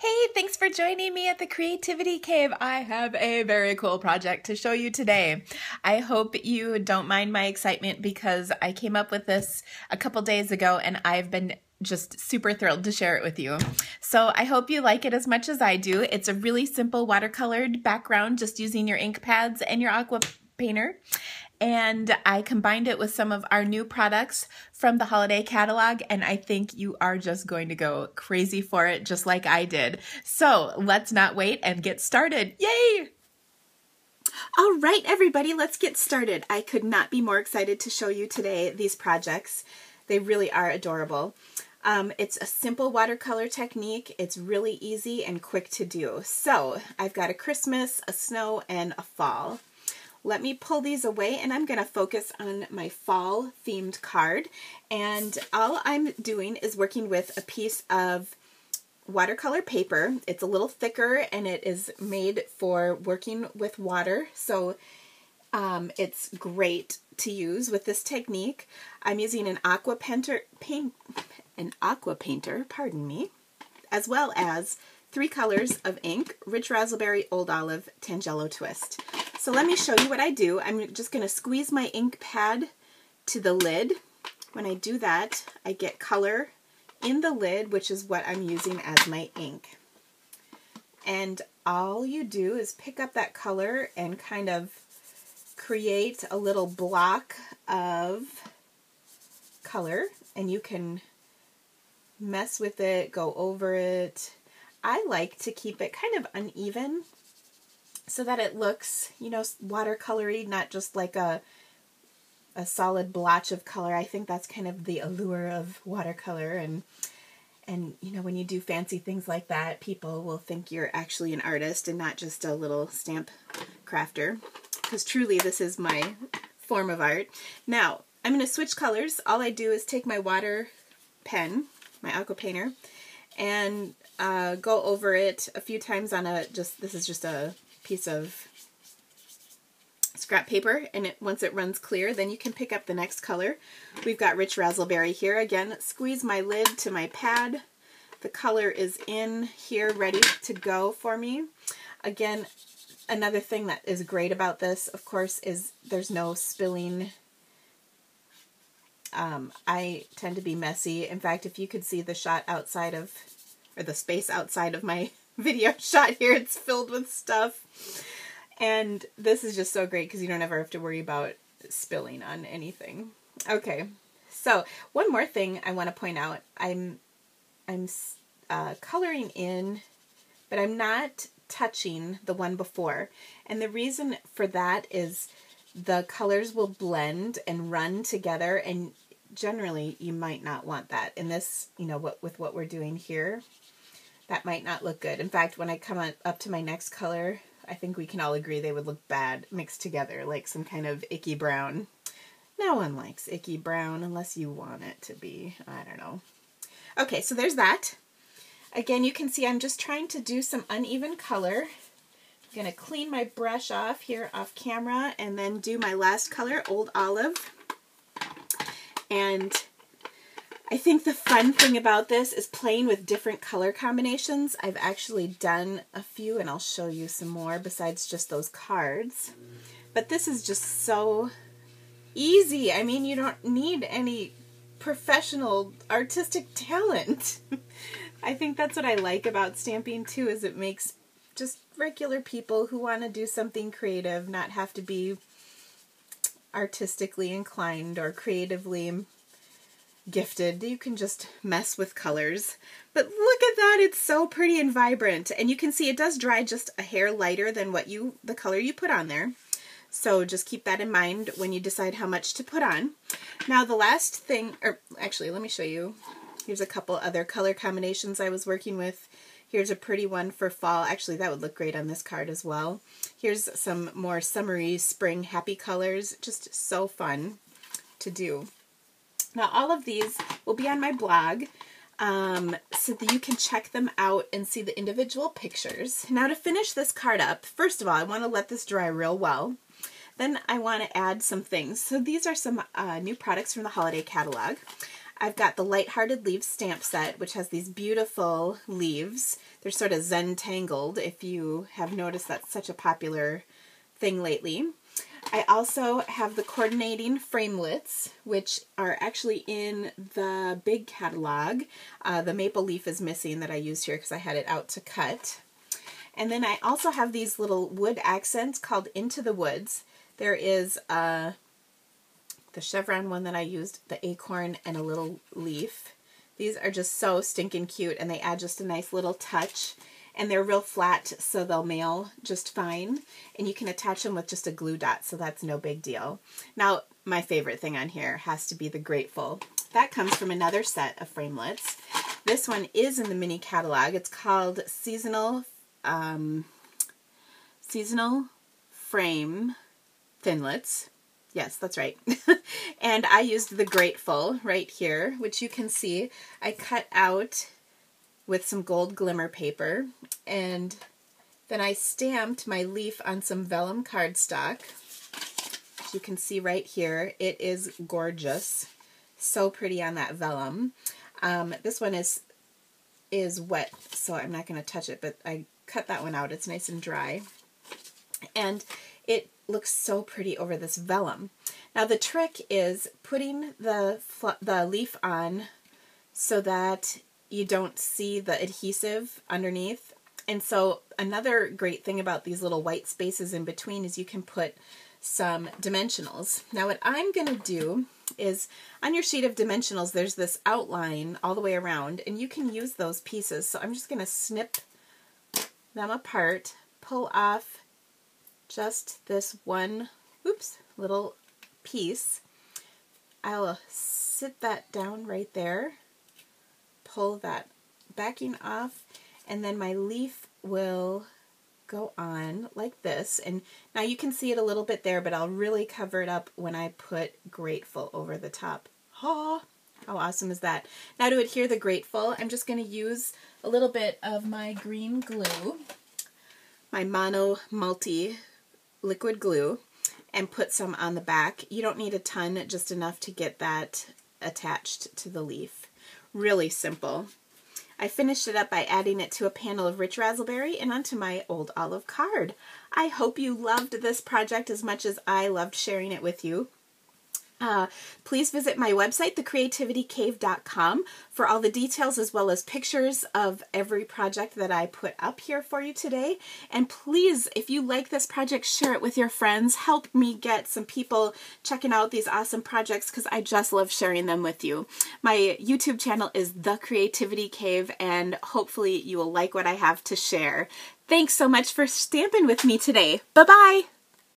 Hey, thanks for joining me at the Creativity Cave. I have a very cool project to show you today. I hope you don't mind my excitement because I came up with this a couple days ago and I've been just super thrilled to share it with you. So I hope you like it as much as I do. It's a really simple watercolored background just using your ink pads and your aqua painter. And I combined it with some of our new products from the Holiday Catalog, and I think you are just going to go crazy for it, just like I did. So let's not wait and get started. Yay! All right, everybody, let's get started. I could not be more excited to show you today these projects. They really are adorable. It's a simple watercolor technique. It's really easy and quick to do. So I've got a Christmas, a snow, and a fall. Let me pull these away and I'm going to focus on my fall themed card. And all I'm doing is working with a piece of watercolor paper. It's a little thicker and it is made for working with water. So it's great to use with this technique. I'm using an aqua painter, pardon me, as well as 3 colors of ink: Rich Razzleberry, Old Olive, Tangelo Twist. So let me show you what I do. I'm just going to squeeze my ink pad to the lid. When I do that, I get color in the lid, which is what I'm using as my ink. And all you do is pick up that color and kind of create a little block of color, and you can mess with it, go over it. I like to keep it kind of uneven so that it looks, you know, watercolory, not just like a solid blotch of color. I think that's kind of the allure of watercolor, and you know, when you do fancy things like that, people will think you're actually an artist and not just a little stamp crafter, because truly this is my form of art. Now, I'm going to switch colors. All I do is take my water pen, my aqua painter, and go over it a few times on this is just a piece of scrap paper, and once it runs clear, then you can pick up the next color. We've got Rich Razzleberry here. Again, squeeze my lid to my pad. The color is in here ready to go for me. Again, another thing that is great about this, of course, is there's no spilling. I tend to be messy. In fact, if you could see the shot outside of, or the space outside of my video shot here, it's filled with stuff. And this is just so great because you don't ever have to worry about spilling on anything. Okay, so one more thing I want to point out. I'm coloring in, but I'm not touching the one before. And the reason for that is the colors will blend and run together, and generally you might not want that. In this, you know, with what we're doing here, that might not look good. In fact, when I come up to my next color, I think we can all agree they would look bad mixed together, like some kind of icky brown. No one likes icky brown unless you want it to be. I don't know. Okay, so there's that. Again, you can see I'm just trying to do some uneven color. I'm going to clean my brush off here off camera and then do my last color, Old Olive. And I think the fun thing about this is playing with different color combinations. I've actually done a few, and I'll show you some more besides just those cards. But this is just so easy. I mean, you don't need any professional artistic talent. I think that's what I like about stamping too, is it makes just regular people who want to do something creative not have to be artistically inclined or creatively gifted. You can just mess with colors. But look at that, it's so pretty and vibrant. And you can see it does dry just a hair lighter than the color you put on there. So just keep that in mind when you decide how much to put on. Now the last thing, or actually let me show you. Here's a couple other color combinations I was working with. Here's a pretty one for fall. Actually, that would look great on this card as well. Here's some more summery spring happy colors. Just so fun to do. Now, all of these will be on my blog so that you can check them out and see the individual pictures. Now, to finish this card up, first of all, I want to let this dry real well. Then I want to add some things. So these are some new products from the Holiday Catalog. I've got the Lighthearted Leaves stamp set, which has these beautiful leaves. They're sort of Zen-tangled, if you have noticed that's such a popular thing lately. I also have the coordinating framelits, which are actually in the big catalog. The maple leaf is missing that I used here because I had it out to cut. And then I also have these little wood accents called Into the Woods. There is the chevron one that I used, the acorn, and a little leaf. These are just so stinking cute, and they add just a nice little touch. And they're real flat, so they'll mail just fine. And you can attach them with just a glue dot, so that's no big deal. Now, my favorite thing on here has to be the Grateful. That comes from another set of framelits. This one is in the mini catalog. It's called Seasonal Frame Thinlits. Yes, that's right. And I used the Grateful right here, which you can see I cut out with some gold glimmer paper, and then I stamped my leaf on some vellum cardstock. As you can see right here, it is gorgeous. So pretty on that vellum. This one is wet, so I'm not going to touch it, but I cut that one out. It's nice and dry. And it looks so pretty over this vellum. Now the trick is putting the leaf on so that you don't see the adhesive underneath. And so another great thing about these little white spaces in between is you can put some dimensionals. Now what I'm going to do is, on your sheet of dimensionals there's this outline all the way around, and you can use those pieces. So I'm just going to snip them apart, pull off just this one, little piece. I'll sit that down right there, pull that backing off, and then my leaf will go on like this. And now you can see it a little bit there, but I'll really cover it up when I put Grateful over the top. Oh, how awesome is that? Now to adhere the Grateful, I'm just going to use a little bit of my green glue, my Mono Multi liquid glue, and put some on the back. You don't need a ton, just enough to get that attached to the leaf. Really simple. I finished it up by adding it to a panel of rich razzleberry and onto my old olive card. I hope you loved this project as much as I loved sharing it with you. Please visit my website, thecreativitykave.com, for all the details as well as pictures of every project that I put up here for you today. And please, if you like this project, share it with your friends. Help me get some people checking out these awesome projects, because I just love sharing them with you. My YouTube channel is The Creativity Cave, and hopefully you will like what I have to share. Thanks so much for stamping with me today. Bye-bye!